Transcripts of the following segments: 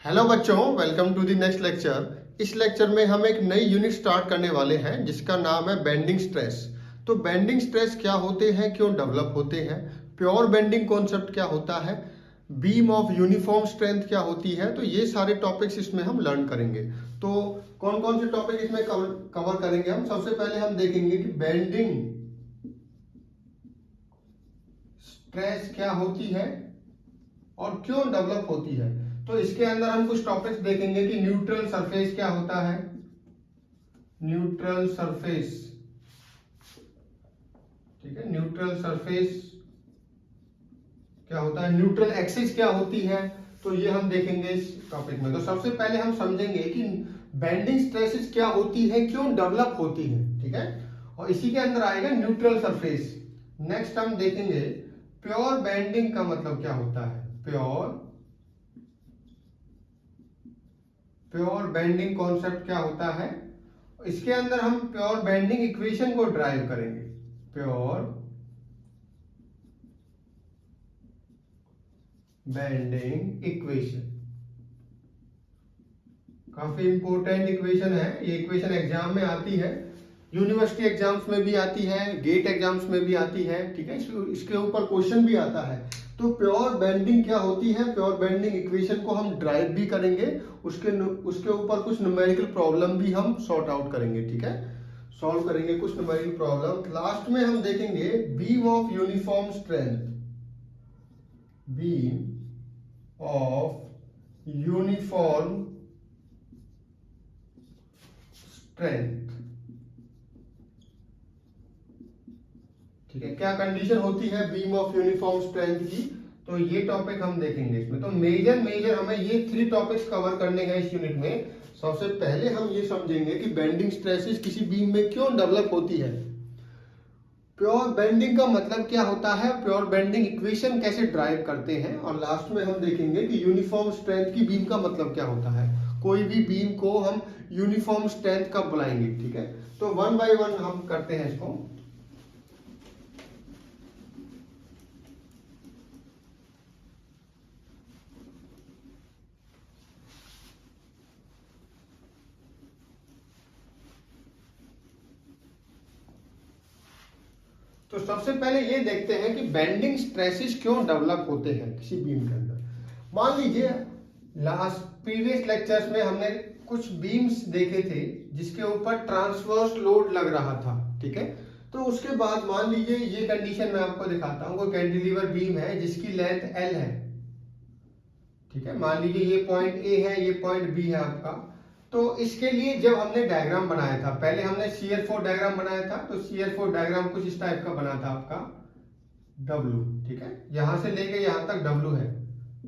Hello बच्चों, welcome to the next lecture. इस lecture में हम एक नई यूनिट स्टार्ट करने वाले हैं जिसका नाम है बेंडिंग स्ट्रेस। तो बेंडिंग स्ट्रेस क्या होते हैं, क्यों डेवलप होते हैं, प्योर बेंडिंग कॉन्सेप्ट क्या होता है, बीम ऑफ यूनिफॉर्म स्ट्रेंथ क्या होती है, तो ये सारे टॉपिक्स इसमें हम लर्न करेंगे। तो कौन कौन से टॉपिक इसमें कवर करेंगे हम? सबसे पहले हम देखेंगे कि बेंडिंग स्ट्रेस क्या होती है और क्यों डेवलप होती है। तो इसके अंदर हम कुछ टॉपिक्स देखेंगे कि न्यूट्रल सरफेस क्या होता है, न्यूट्रल सरफेस, ठीक है, न्यूट्रल सरफेस क्या होता है, न्यूट्रल एक्सिस क्या होती है, तो ये हम देखेंगे इस टॉपिक में। तो सबसे पहले हम समझेंगे कि बेंडिंग स्ट्रेसेस क्या होती है, क्यों डेवलप होती है, ठीक है, और इसी के अंदर आएगा न्यूट्रल सरफेस। नेक्स्ट हम देखेंगे प्योर बेंडिंग का मतलब क्या होता है, प्योर बेंडिंग कॉन्सेप्ट क्या होता है। इसके अंदर हम प्योर बेंडिंग इक्वेशन को ड्राइव करेंगे। प्योर बेंडिंग इक्वेशन काफी इंपॉर्टेंट इक्वेशन है। ये इक्वेशन एग्जाम में आती है, यूनिवर्सिटी एग्जाम्स में भी आती है, गेट एग्जाम्स में भी आती है, ठीक है, इसके ऊपर क्वेश्चन भी आता है। तो प्योर बेंडिंग क्या होती है, प्योर बेंडिंग इक्वेशन को हम ड्राइव भी करेंगे, उसके ऊपर कुछ न्यूमेरिकल प्रॉब्लम भी हम सॉर्ट आउट करेंगे, ठीक है, सॉल्व करेंगे कुछ न्यूमेरिकल प्रॉब्लम। लास्ट में हम देखेंगे beam of uniform strength, beam of uniform strength, ठीक है, क्या कंडीशन होती है बीम ऑफ यूनिफॉर्म स्ट्रेंथ की, तो ये टॉपिक हम देखेंगे इसमें। तो मेजर हमें ये 3 टॉपिक्स कवर करने हैं इस यूनिट में। सबसे पहले हम ये समझेंगे कि बेंडिंग स्ट्रेसेस किसी बीम में क्यों डेवलप होती है, प्योर बेंडिंग का मतलब क्या होता है, प्योर बेंडिंग इक्वेशन कैसे ड्राइव करते हैं, और लास्ट में हम देखेंगे कि यूनिफॉर्म स्ट्रेंथ की बीम का मतलब क्या होता है। कोई भी बीम को हम यूनिफॉर्म स्ट्रेंथ कब बुलाएंगे, ठीक है। तो वन बाय वन हम करते हैं इसको। तो सबसे पहले ये देखते हैं कि बेंडिंग स्ट्रेसेस क्यों डेवलप होते हैं किसी बीम के अंदर। मान लीजिए लास्ट प्रीवियस लेक्चर्स में हमने कुछ बीम्स देखे थे जिसके ऊपर ट्रांसवर्स लोड लग रहा था, ठीक है। तो उसके बाद मान लीजिए ये कंडीशन मैं आपको दिखाता हूं, कोई कैंटिलीवर बीम है जिसकी लेंथ L है, ठीक है, मान लीजिए ये पॉइंट A है, ये पॉइंट B है आपका। तो इसके लिए जब हमने डायग्राम बनाया था, पहले हमने शियर फोर्स डायग्राम बनाया था, तो शियर फोर्स डायग्राम कुछ इस टाइप का बना था आपका W, ठीक है, यहां से लेके यहां तक W है,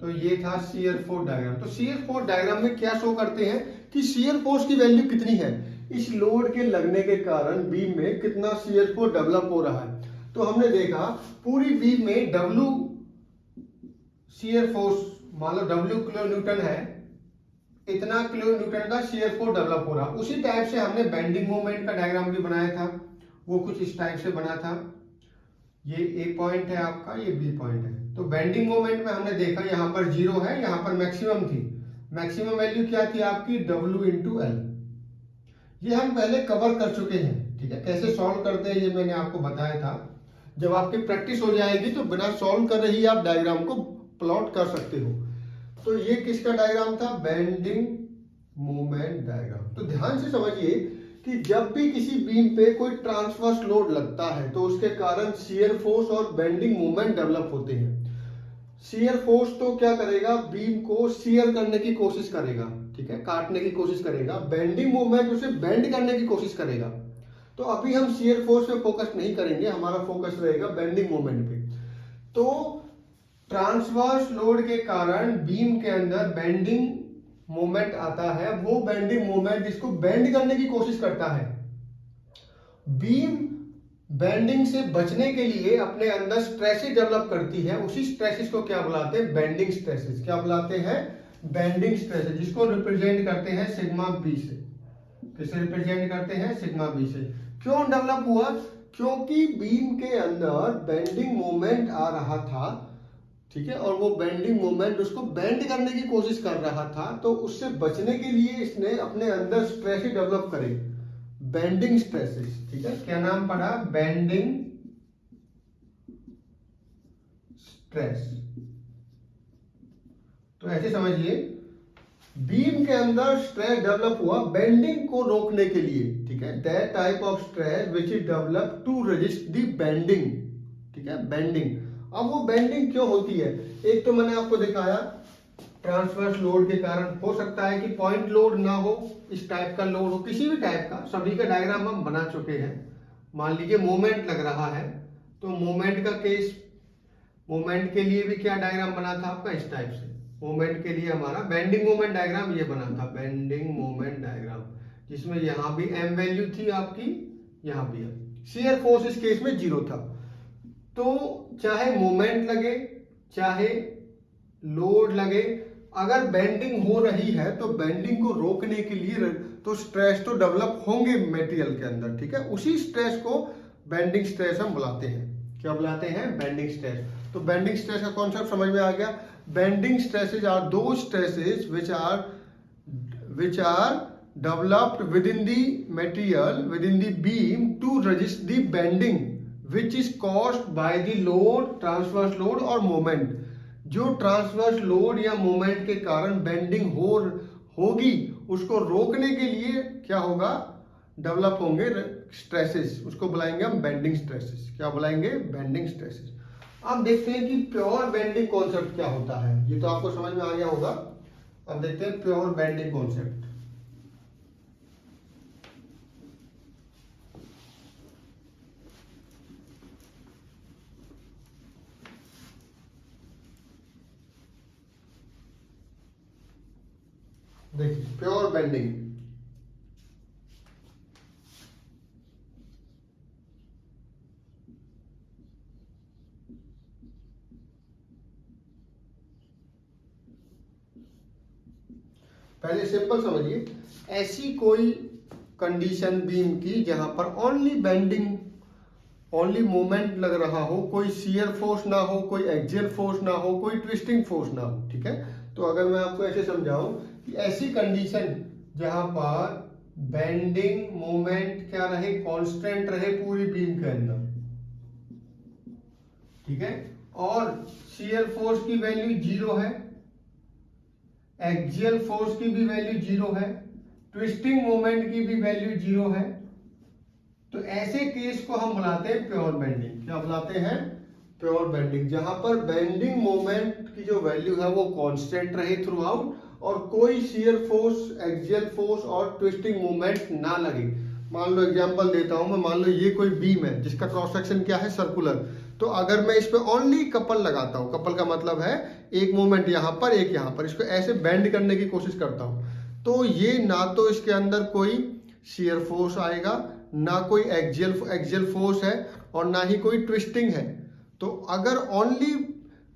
तो ये था शियर फोर्स डायग्राम। तो शियर फोर्स डायग्राम में क्या शो करते हैं कि शियर फोर्स की वैल्यू कितनी है, इस लोड के लगने के कारण बीम में कितना शियर फोर्स डेवलप हो रहा है। तो हमने देखा पूरी बीम में W शियर फोर्स, मान लो W किलो न्यूटन है, इतना किलो न्यूटन का शियर फोर्स डेवलप हो रहा। उसी टाइप से हमने बेंडिंग मोमेंट का डायग्राम भी बनाया था, वो कुछ इस टाइप से बना था। ये A पॉइंट है आपका, ये B पॉइंट है। तो बेंडिंग मोमेंट में हमने देखा यहाँ पर 0 है, यहाँ पर मैक्सिमम थी, मैक्सिमम वैल्यू क्या थी आपकी W इंटू L। ये हम पहले कवर कर चुके हैं, ठीक है, कैसे सॉल्व करते हैं ये मैंने आपको बताया था। जब आपकी प्रैक्टिस हो जाएगी तो बिना सॉल्व कर रही आप डायग्राम को प्लॉट कर सकते हो। तो ये किसका डायग्राम था, बेंडिंग मोमेंट डायग्राम। तो ध्यान से समझिए कि जब भी किसी बीम पे कोई ट्रांसवर्स लोड लगता है तो उसके कारण शियर फोर्स और बेंडिंग मोमेंट डेवलप होते हैं। शियर फोर्स तो क्या करेगा, बीम को शियर करने की कोशिश करेगा, ठीक है, काटने की कोशिश करेगा। बेंडिंग मोमेंट उसे बेंड करने की कोशिश करेगा। तो अभी हम शियर फोर्स पे फोकस नहीं करेंगे, हमारा फोकस रहेगा बेंडिंग मोमेंट पे। तो ट्रांसवर्स लोड के कारण बीम के अंदर बेंडिंग मोमेंट आता है, वो बेंडिंग मोमेंट इसको बेंड करने की कोशिश करता है। बीम बेंडिंग से बचने के लिए अपने अंदर स्ट्रेसेस डेवलप करती है, उसी स्ट्रेसेस को क्या बुलाते हैं, बेंडिंग स्ट्रेसेस। क्या बुलाते हैं, बेंडिंग स्ट्रेसेस, जिसको रिप्रेजेंट करते हैं सिग्मा बी से। किसे रिप्रेजेंट करते हैं, सिग्मा बी से। क्यों डेवलप हुआ, क्योंकि बीम के अंदर बेंडिंग मोमेंट आ रहा था, ठीक है, और वो बेंडिंग मोमेंट उसको बेंड करने की कोशिश कर रहा था, तो उससे बचने के लिए इसने अपने अंदर स्ट्रेस डेवलप करे, बेंडिंग स्ट्रेसेस। ठीक है, क्या नाम पड़ा? Bending stress. तो ऐसे समझिए, बीम के अंदर स्ट्रेस डेवलप हुआ बेंडिंग को रोकने के लिए। ठीक है, that type of stress which is develop to resist the bending. ठीक है, बेंडिंग। अब वो बेंडिंग क्यों होती है? एक तो मैंने आपको दिखाया ट्रांसवर्स लोड के कारण हो सकता है कि पॉइंट लोड ना हो, इस टाइप का लोड हो, किसी भी टाइप का। सभी का डायग्राम हम बना चुके हैं। मान लीजिए मोमेंट लग रहा है, तो मोमेंट का केस, मोमेंट के लिए भी क्या डायग्राम बना था आपका? इस टाइप से। मोमेंट के लिए हमारा बेंडिंग मोमेंट डायग्राम ये बना था, बेंडिंग मोमेंट डायग्राम, जिसमें यहां भी एम वैल्यू थी आपकी, यहां भी है। शियर फोर्स इस केस में 0 था। तो चाहे मोमेंट लगे चाहे लोड लगे, अगर बेंडिंग हो रही है तो बेंडिंग को रोकने के लिए तो स्ट्रेस तो डेवलप होंगे मटेरियल के अंदर। ठीक है, उसी स्ट्रेस को बेंडिंग स्ट्रेस हम बुलाते हैं। क्या बुलाते हैं? Bending stress. तो बेंडिंग स्ट्रेस का कॉन्सेप्ट समझ में आ गया। बेंडिंग स्ट्रेसेस आर दो stresses which are developed within the material within the beam to resist the bending which is caused by the load, transverse load और moment। जो transverse load या moment के कारण बेंडिंग होगी, उसको रोकने के लिए क्या होगा? डेवलप होंगे स्ट्रेसेस, उसको बुलाएंगे हम बेंडिंग स्ट्रेसेस। क्या बुलाएंगे? Bending stresses. अब देखते हैं कि प्योर बेंडिंग कॉन्सेप्ट क्या होता है। ये तो आपको समझ में आ गया होगा। अब देखते हैं प्योर बेंडिंग कॉन्सेप्ट। देखिए प्योर बेंडिंग, पहले सिंपल समझिए, ऐसी कोई कंडीशन बीम की जहां पर ओनली बेंडिंग, ओनली मोमेंट लग रहा हो, कोई शियर फोर्स ना हो, कोई एक्सियल फोर्स ना हो, कोई ट्विस्टिंग फोर्स ना हो। ठीक है, तो अगर मैं आपको ऐसे समझाऊं कि ऐसी कंडीशन जहां पर बेंडिंग मोमेंट क्या रहे? कांस्टेंट रहे पूरी बीम के अंदर। ठीक है, और शियर फोर्स की वैल्यू 0 है, एक्सियल फोर्स की भी वैल्यू 0 है, ट्विस्टिंग मोमेंट की भी वैल्यू 0 है, तो ऐसे केस को हम बुलाते हैं प्योर बेंडिंग। क्या बुलाते हैं? Pure bending. जहां पर बेंडिंग मोमेंट की जो वैल्यू है वो कांस्टेंट रहे थ्रू आउट, और कोई शियर फोर्स, एक्सियल फोर्स और ट्विस्टिंग मोमेंट ना लगे। मान लो एग्जांपल देता हूं मैं, मान लो ये कोई बीम है जिसका क्रॉस सेक्शन क्या है? सर्कुलर। तो अगर मैं इस पे ओनली कपल लगाता हूं, कपल का मतलब है एक मोमेंट यहां पर एक यहां पर, इसको ऐसे बेंड करने की कोशिश करता हूं, तो ये ना तो इसके अंदर कोई शियर फोर्स आएगा, ना कोई एक्सियल फोर्स है, और ना ही कोई ट्विस्टिंग है। तो अगर ओनली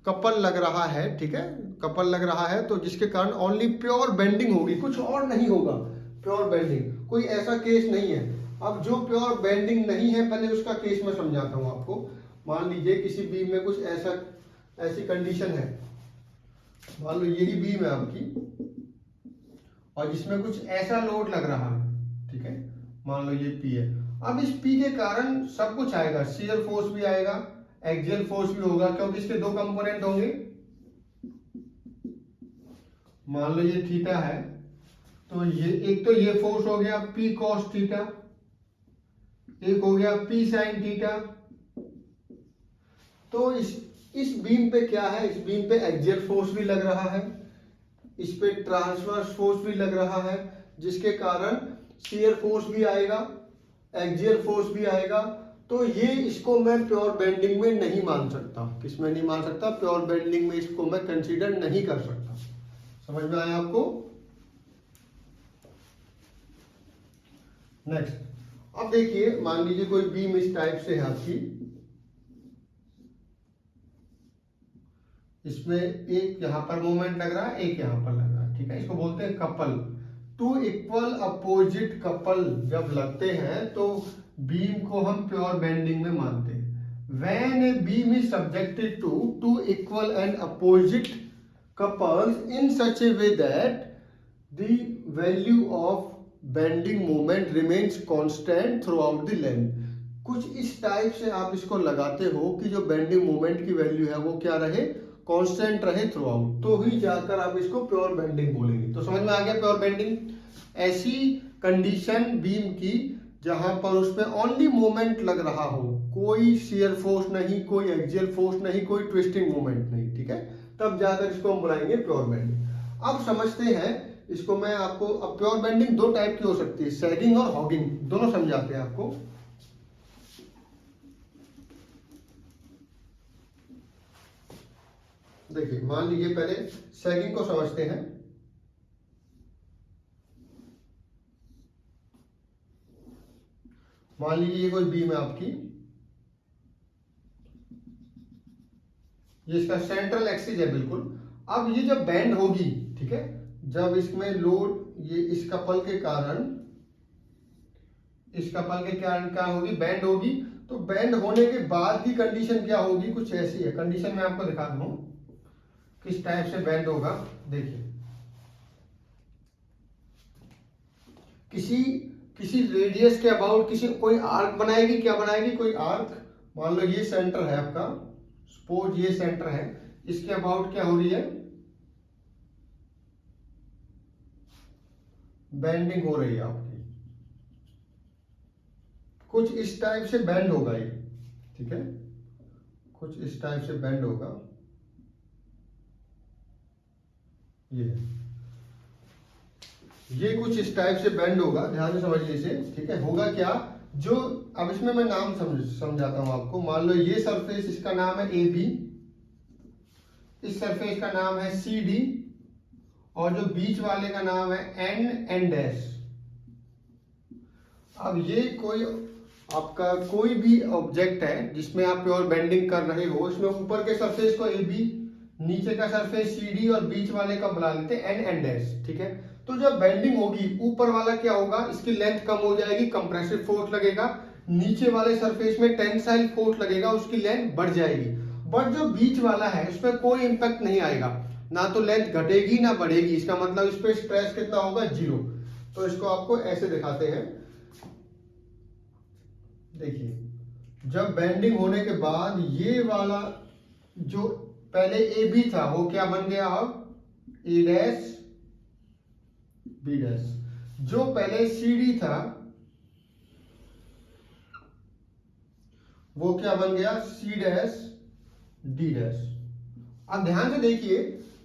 कपल लग रहा है, ठीक है, कपल लग रहा है, तो जिसके कारण ओनली प्योर बेंडिंग होगी, कुछ और नहीं होगा। प्योर बेंडिंग कोई ऐसा केस नहीं है। अब जो प्योर बेंडिंग नहीं है, पहले उसका केस मैं समझाता हूं आपको। मान लीजिए किसी बीम में कुछ ऐसी कंडीशन है, मान लो यही बीम है आपकी, और जिसमें कुछ ऐसा लोड लग रहा है। ठीक है, मान लो ये P है। अब इस P के कारण सब कुछ आएगा, शियर फोर्स भी आएगा, एक्सियल फोर्स भी होगा, क्योंकि इसके दो कंपोनेंट होंगे। मान लो ये थीटा है, तो ये एक तो ये फोर्स हो गया P cos थीटा, एक हो गया P sin थीटा। तो इस बीम पे क्या है? इस बीम पे एक्सियल फोर्स भी लग रहा है, इस पे ट्रांसवर्स फोर्स भी लग रहा है, जिसके कारण शियर फोर्स भी आएगा, एक्सियल फोर्स भी आएगा। तो ये इसको मैं प्योर बेंडिंग में नहीं मान सकता। किसमें नहीं मान सकता? प्योर बेंडिंग में इसको मैं कंसीडर नहीं कर सकता। समझ में आया आपको? नेक्स्ट, अब देखिए, मान लीजिए कोई बीम इस टाइप से है आपकी, इसमें एक यहां पर मोमेंट लग रहा है, एक यहां पर लग रहा है। ठीक है, इसको बोलते हैं couple. Two equal opposite couple जब लगते हैं तो बीम को हम प्योर बेंडिंग में मानते हैं। when a beam is subjected to two equal and opposite couples in such a way that the value of bending moment remains constant throughout the length। कुछ इस टाइप से आप इसको लगाते हो कि जो बेंडिंग मोमेंट की वैल्यू है वो क्या रहे, कांस्टेंट रहे थ्रू आउट, तो ही जाकर आप इसको प्योर बेंडिंग बोलेंगे। तो समझ में आ गया प्योर बेंडिंग? ऐसी कंडीशन बीम की जहां पर उसमें ओनली मोमेंट लग रहा हो, कोई शियर फोर्स नहीं, कोई एक्सियल फोर्स नहीं, कोई ट्विस्टिंग मोमेंट नहीं, ठीक है, तब जाकर इसको हम बुलाएंगे प्योर बेंडिंग। अब समझते हैं इसको, मैं आपको, अब प्योर बेंडिंग दो टाइप की हो सकती है, सैगिंग और हॉगिंग, दोनों समझाते हैं आपको। देखिए मान लीजिए पहले सैगिंग को समझते हैं। मान लीजिए ये कोई बीम है आपकी, ये इसका सेंट्रल एक्सिस है बिल्कुल। अब ये जब बेंड होगी, ठीक है, जब इसमें लोड, ये इस कपल के कारण, इस कपल के कारण क्या होगी, बेंड होगी। तो बेंड होने के बाद की कंडीशन क्या होगी, कुछ ऐसी है। कंडीशन मैं आपको दिखा दूं किस टाइप से बेंड होगा। देखिए किसी रेडियस के अबाउट किसी कोई आर्क बनाएगी, क्या बनाएगी, कोई आर्क। मान लो ये सेंटर है आपका, सपोज ये सेंटर है, इसके अबाउट क्या हो रही है, बेंडिंग हो रही है आपकी। कुछ इस टाइप से बेंड होगा ये, ठीक है, कुछ इस टाइप से बेंड होगा ये कुछ इस टाइप से बेंड होगा, ध्यान से समझिए इसे, ठीक है। होगा क्या, जो अब इसमें मैं नाम समझाता हूं आपको। मान लो ये सरफेस, इसका नाम है ए बी, इस सरफेस का नाम है सी डी, और जो बीच वाले का नाम है एन डैश। अब ये कोई आपका कोई भी ऑब्जेक्ट है जिसमें आप प्योर बेंडिंग कर रहे हो, इसमें ऊपर के सरफेस को ए बी, नीचे का सरफेस सी डी, और बीच वाले का बुला लेते हैं एन डैश, ठीक है। तो जब बेंडिंग होगी, ऊपर वाला क्या होगा, इसकी लेंथ कम हो जाएगी, कंप्रेसिव फोर्स लगेगा। नीचे वाले सरफेस में टेंसाइल फोर्स लगेगा, उसकी लेंथ बढ़ जाएगी। बट जो बीच वाला है उसमें कोई इंपैक्ट नहीं आएगा, ना तो लेंथ घटेगी ना बढ़ेगी। इसका मतलब इस पे स्ट्रेस कितना होगा, 0। तो इसको आपको ऐसे दिखाते हैं। देखिए जब बेंडिंग होने के बाद ये वाला जो पहले ए बी था वो क्या बन गया, अब ए डैश बी डैश। जो पहले सी डी था वो क्या बन गया, सी डैश डी डैश। अब ध्यान से देखिए,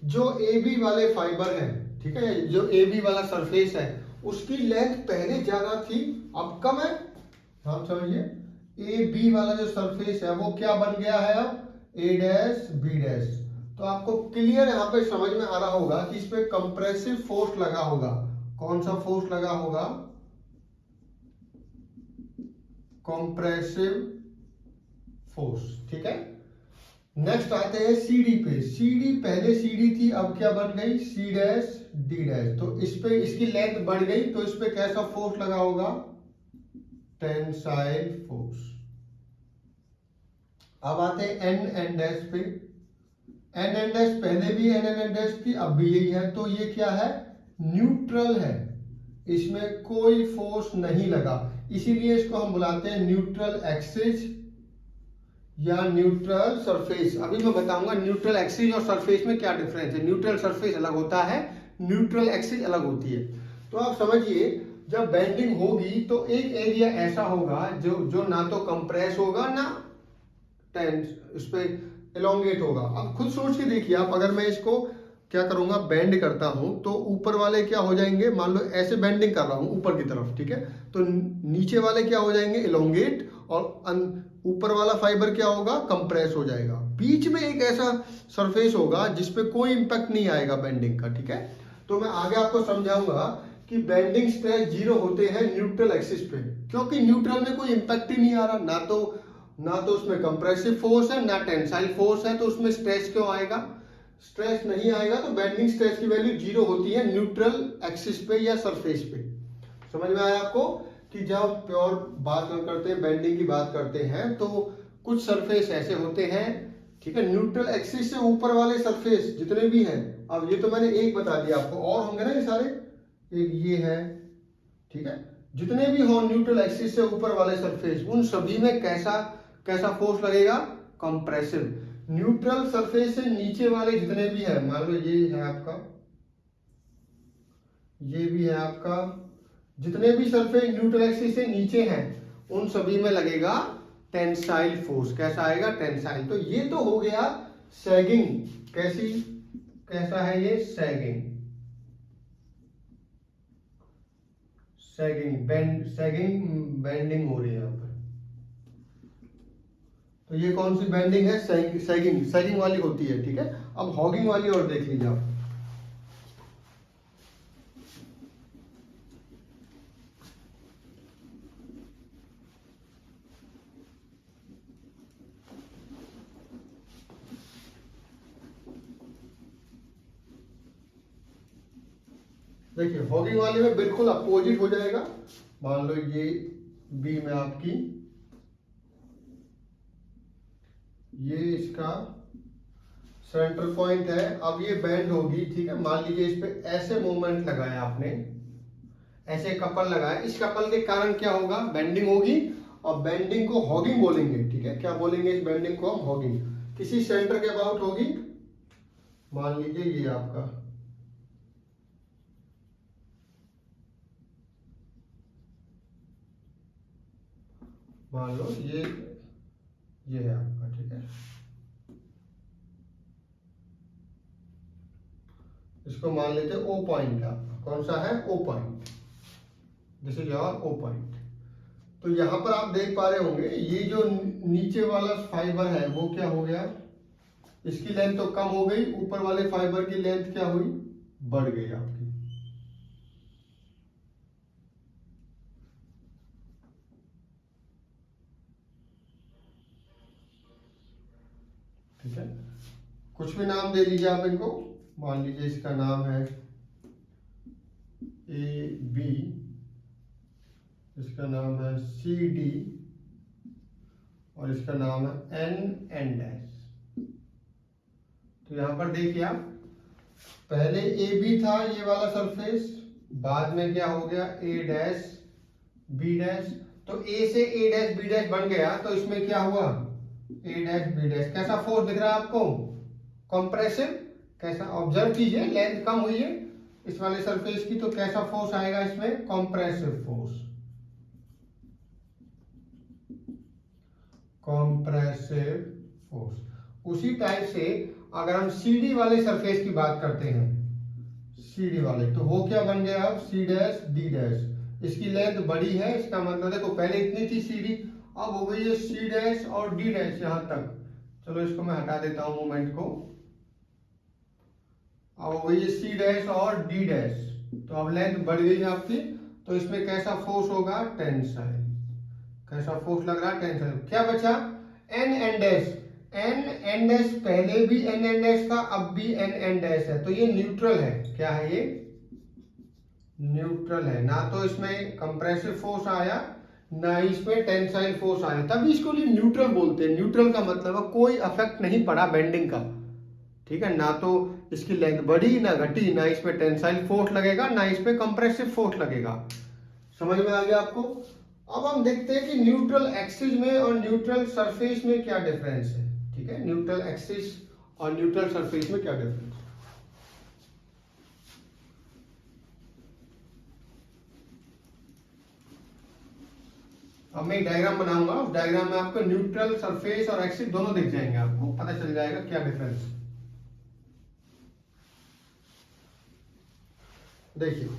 जो ए बी वाले फाइबर है, ठीक है, जो ए बी वाला सरफेस है, उसकी लेंथ पहले ज्यादा थी, अब कम है। हम समझिए ए बी वाला जो सरफेस है वो क्या बन गया है, अब ए डैश बी डैश। तो आपको क्लियर यहाँ पे समझ में आ रहा होगा कि इस पे कंप्रेसिव फोर्स लगा होगा। कौन सा फोर्स लगा होगा, कंप्रेसिव फोर्स, ठीक है। नेक्स्ट आते हैं सीडी पे। सीडी पहले सीडी थी, अब क्या बन गई, सी डैश डी डैश। तो इस पे इसकी लेंथ बढ़ गई, तो इस पे कैसा फोर्स लगा होगा, टेंसाइल फोर्स। अब आते हैं एन डैश पे। एन डैश पहले भी एन डैश थी, अब भी यही है। तो ये क्या है, न्यूट्रल है, इसमें कोई फोर्स नहीं लगा, इसीलिए इसको हम बुलाते हैं न्यूट्रल एक्सिस या न्यूट्रल सरफेस। अभी मैं बताऊंगा न्यूट्रल एक्सिस और सरफेस में क्या डिफरेंस है। न्यूट्रल सरफेस अलग होता है, न्यूट्रल एक्सिस अलग होती है। तो आप समझिए जब बेंडिंग होगी तो एक एरिया ऐसा होगा जो ना तो कंप्रेस होगा ना टेंस, इस पे एलोंगेट होगा। अब खुद सोच के देखिए आप, अगर मैं इसको क्या करूंगा, बेंड करता हूं, तो ऊपर वाले क्या हो जाएंगे, मान लो ऐसे बेंडिंग कर रहा हूं ऊपर की तरफ, ठीक है, तो नीचे वाले क्या हो जाएंगे, एलोंगेट, और ऊपर वाला फाइबर क्या होगा, कंप्रेस हो जाएगा। बीच में एक ऐसा सरफेस होगा जिसपे कोई इंपैक्ट नहीं आएगा बेंडिंग का, ठीक है। तो मैं आगे आपको समझाऊंगा कि बेंडिंग स्ट्रेस 0 होते हैं न्यूट्रल एक्सिस पे, क्योंकि न्यूट्रल में कोई इंपैक्ट ही नहीं आ रहा, ना तो उसमें कंप्रेसिव फोर्स है ना टेंसाइल फोर्स है, तो उसमें स्ट्रेस क्यों आएगा, स्ट्रेस नहीं आएगा। तो बेंडिंग स्ट्रेस की वैल्यू 0 होती है न्यूट्रल एक्सिस पे या सरफेस पे। समझ में आया आपको कि जब प्योर बात करते हैं, बेंडिंग की बात करते हैं, तो कुछ सरफेस ऐसे होते हैं, ठीक है, न्यूट्रल एक्सिस से ऊपर वाले सरफेस जितने भी हैं, अब ये तो मैंने एक बता दिया आपको, और होंगे ना ये सारे, एक ये है, ठीक है, जितने भी हो न्यूट्रल एक्सिस से ऊपर वाले सरफेस, उन सभी में कैसा कैसा फोर्स लगेगा, कंप्रेसिव। न्यूट्रल सरफेस से नीचे वाले जितने भी है, मान लो ये है आपका, ये भी है आपका, जितने भी सरफेस न्यूट्रल एक्सिस से नीचे हैं उन सभी में लगेगा टेंसाइल फोर्स। कैसा आएगा, टेंसाइल। तो ये तो हो गया सैगिंग। कैसी, कैसा है ये, सैगिंग, सैगिंग सैगिंग बेंडिंग हो रही है यहाँ पर। तो ये कौन सी बेंडिंग है, सैगिंग, सैगिंग वाली होती है, ठीक है। अब हॉगिंग वाली और देख लीजिए आप। देखिए हॉगिंग वाले में बिल्कुल अपोजिट हो जाएगा। मान लो ये बीम है आपकी, ये इसका सेंटर पॉइंट है, अब ये बेंड होगी, ठीक है। मान लीजिए इस पे ऐसे मूवमेंट लगाया आपने, ऐसे कपल लगाया, इस कपल के कारण क्या होगा, बेंडिंग होगी, और बेंडिंग को हॉगिंग बोलेंगे, ठीक है। क्या बोलेंगे इस बेंडिंग को, हम हॉगिंग। किसी सेंटर के अबाउट होगी, मान लीजिए ये आपका, मान लो ये है आपका, ठीक है। इसको मान लेते हैं ओ पॉइंट है आपका, कौन सा है, O point, this is your O point. तो यहां पर आप देख पा रहे होंगे, ये जो नीचे वाला फाइबर है वो क्या हो गया, इसकी लेंथ तो कम हो गई, ऊपर वाले फाइबर की लेंथ क्या हुई, बढ़ गई आपकी। ठीक है, कुछ भी नाम दे लीजिए आप इनको। मान लीजिए इसका नाम है ए बी, इसका नाम है सी डी, और इसका नाम है एन एन डैश। तो यहां पर देखिए आप, पहले ए बी था ये वाला सरफेस, बाद में क्या हो गया, ए डैश बी डैश। तो ए से ए डैश बी डैश बन गया, तो इसमें क्या हुआ, ए डैश बी डैश। कैसा फोर्स दिख रहा है आपको, कंप्रेसिव। कैसा, ऑब्जर्व कीजिए, लेंथ कम हुई है इस वाले सरफेस की, तो कैसा फोर्स आएगा इसमें, कंप्रेसिव फोर्स, कंप्रेसिव फोर्स। उसी टाइप से अगर हम सीडी वाले सरफेस की बात करते हैं, सीडी वाले, तो वो क्या बन गया अब, सी डैश डी डैश। इसकी लेंथ बड़ी है, इसका मतलब देखो पहले इतनी थी सीडी, अब हो गई है सी डैश और डी डैश यहां तक। चलो इसको मैं हटा देता हूं मूवमेंट को, अब हो गई है सी डैश और डी डैश। तो अब लेंथ बढ़ गई है आपकी, तो इसमें कैसा फोर्स होगा, टेंसाइल। कैसा फोर्स लग रहा है, टेंसाइल। क्या बचा, N N dash. N N dash पहले भी एन एन डैश था, अब भी एन एन डैश है, तो ये न्यूट्रल है। क्या है ये, न्यूट्रल है। ना तो इसमें कंप्रेसिव फोर्स आया, ना ही इसमें टेंसाइल फोर्स आया, तभी इसको लिए न्यूट्रल बोलते हैं। न्यूट्रल का मतलब है कोई इफेक्ट नहीं पड़ा बेंडिंग का, ठीक है। ना तो इसकी लेंथ बढ़ी ना घटी, ना इसमें टेंसाइल फोर्स लगेगा, ना इसमें कंप्रेसिव फोर्स लगेगा। समझ में आ गया आपको। अब हम देखते हैं कि न्यूट्रल एक्सिस में और न्यूट्रल सरफेस में क्या डिफरेंस है, ठीक है। न्यूट्रल एक्सिस और न्यूट्रल सरफेस में क्या डिफरेंस है। अब मैं एक डायग्राम बनाऊंगा, उस डायग्राम में आपको न्यूट्रल सरफेस और एक्सिस दोनों दिख जाएंगे, आपको पता चल जाएगा क्या डिफरेंस है। देखिए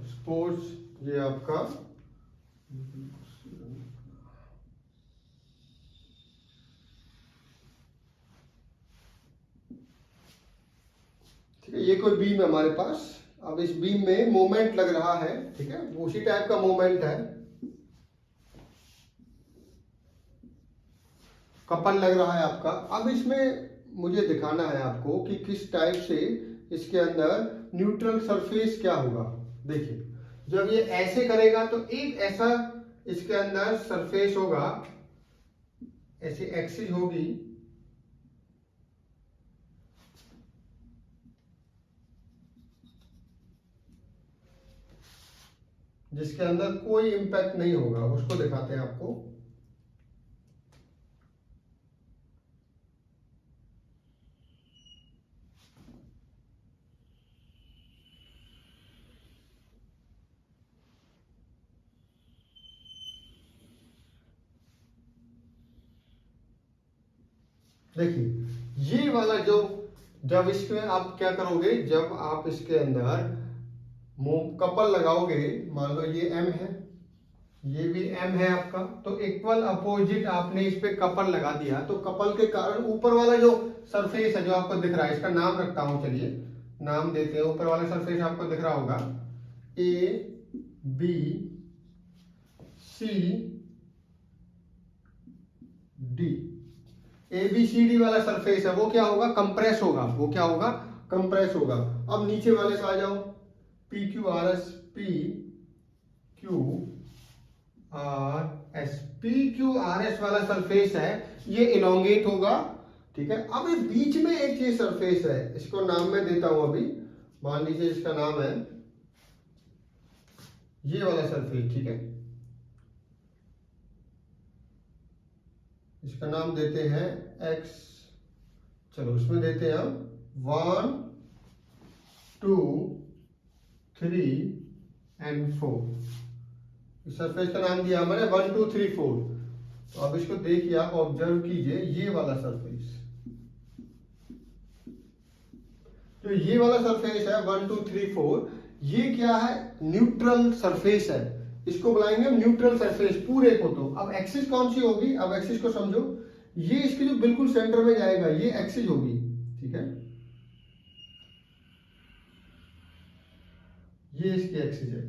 सपोज ये आपका ठीक है, ये कोई बीम है हमारे पास। अब इस बीम में मोमेंट लग रहा है, ठीक है, उसी टाइप का मोमेंट है, कपल लग रहा है आपका। अब इसमें मुझे दिखाना है आपको कि किस टाइप से इसके अंदर न्यूट्रल सरफेस क्या होगा। देखिए, जब ये ऐसे करेगा तो एक ऐसा इसके अंदर सरफेस होगा, ऐसी एक्सिस होगी, जिसके अंदर कोई इंपैक्ट नहीं होगा। उसको दिखाते हैं आपको। देखिए, ये वाला जो, जब इसमें आप क्या करोगे, जब आप इसके अंदर कपल लगाओगे, मान लो ये M है, ये भी M है आपका, तो इक्वल अपोजिट आपने इस पे कपल लगा दिया, तो कपल के कारण ऊपर वाला जो सरफेस है जो आपको दिख रहा है, इसका नाम रखता हूं, चलिए नाम देते हैं। ऊपर वाला सरफेस आपको दिख रहा होगा ABCD। ABCD वाला सरफेस है, वो क्या होगा, कंप्रेस होगा। वो क्या होगा, कंप्रेस होगा। अब नीचे वाले पे आ जाओ, PQRS, PQRS। PQRS वाला सरफेस है, ये इलोंगेट होगा, ठीक है। अब इस बीच में एक ये सरफेस है, इसको नाम मैं देता हूं अभी, मान लीजिए इसका नाम है ये वाला सरफेस, ठीक है, इसका नाम देते हैं X। चलो इसमें देते हैं हम 1 2 3 and 4। इस सरफेस का नाम दिया हमने 1 2 3 4। तो अब इसको देखिए, आप ऑब्जर्व कीजिए, ये वाला सरफेस, तो ये वाला सरफेस है 1 2 3 4, ये क्या है, न्यूट्रल सरफेस है। इसको बुलाएंगे हम न्यूट्रल सरफेस पूरे को। तो अब एक्सिस कौन सी होगी, अब एक्सिस को समझो, ये इसके जो बिल्कुल सेंटर में जाएगा ये एक्सिस होगी, ठीक है, ये इसकी एक्सिस है।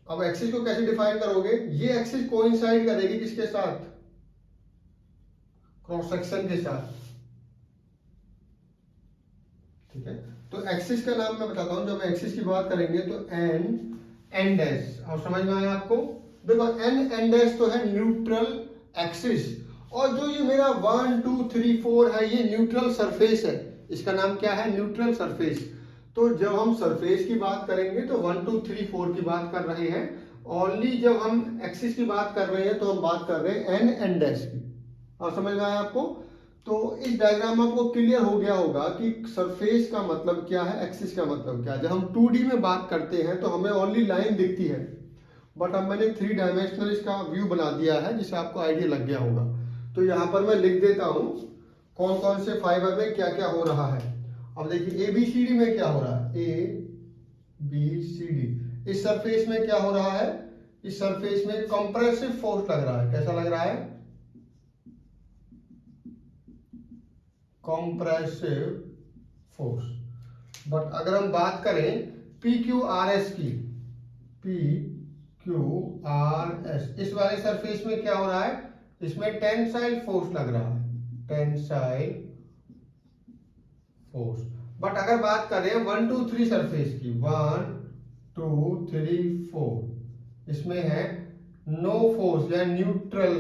अब एक्सिस को कैसे डिफाइन करोगे, ये एक्सिस कोइंसाइड करेगी किसके साथ, क्रॉस सेक्शन के साथ, ठीक है। तो एक्सिस का नाम मैं बताता हूं, जब एक्सिस की बात करेंगे तो एन डैश। और समझ में आया आपको, देखो एन डैश तो है न्यूट्रल एक्सिस, और जो ये मेरा 1 2 3 4 है, ये न्यूट्रल सरफेस है। इसका नाम क्या है, न्यूट्रल सरफेस। तो जब हम सरफेस की बात करेंगे तो 1 2 3 4 की बात कर रहे हैं। ओनली जब हम एक्सिस की बात कर रहे हैं तो हम बात कर रहे हैं एन डैश की। और समझ में आया आपको। तो इस डायग्राम में आपको क्लियर हो गया होगा कि सरफेस का मतलब क्या है, एक्सिस का मतलब क्या है। जब हम 2D में बात करते हैं तो हमें ओनली लाइन दिखती है, बट अब मैंने 3 डायमेंशनल इसका व्यू बना दिया है, जिससे आपको आइडिया लग गया होगा। तो यहाँ पर मैं लिख देता हूँ कौन कौन से फाइबर में क्या क्या हो रहा है। अब देखिए ABCD में क्या हो रहा है, ABCD। इस सरफेस में क्या हो रहा है, इस सरफेस में कंप्रेसिव फोर्स लग रहा है। कैसा लग रहा है, कंप्रेसिव फोर्स। बट अगर हम बात करें PQRS की, PQRS, इस वाले सरफेस में क्या हो रहा है, इसमें टेंसाइल फोर्स लग रहा है, टेंसाइल फोर्स। बट अगर बात करें 1 2 3 सरफेस की, 1 2 3 4, इसमें है नो फोर्स या न्यूट्रल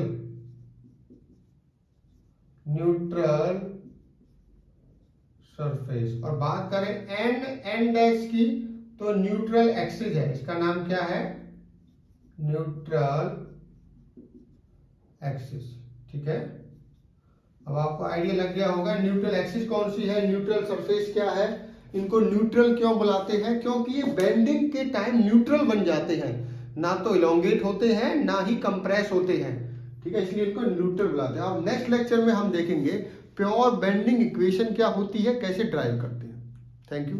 सरफेस। और बात करें एन डैश की, तो न्यूट्रल एक्सिस है, इसका नाम क्या है, न्यूट्रल एक्सिस, ठीक है। अब आपको आइडिया लग गया होगा न्यूट्रल एक्सिस कौन सी है, न्यूट्रल सरफेस क्या है। इनको न्यूट्रल क्यों बुलाते हैं, क्योंकि ये बेंडिंग के टाइम न्यूट्रल बन जाते हैं, ना तो इलोंगेट होते हैं ना ही कंप्रेस होते हैं, ठीक है, इसलिए इनको न्यूट्रल बुलाते हैं। अब नेक्स्ट लेक्चर में हम देखेंगे प्योर बेंडिंग इक्वेशन क्या होती है, कैसे ड्राइव करते हैं। Thank you.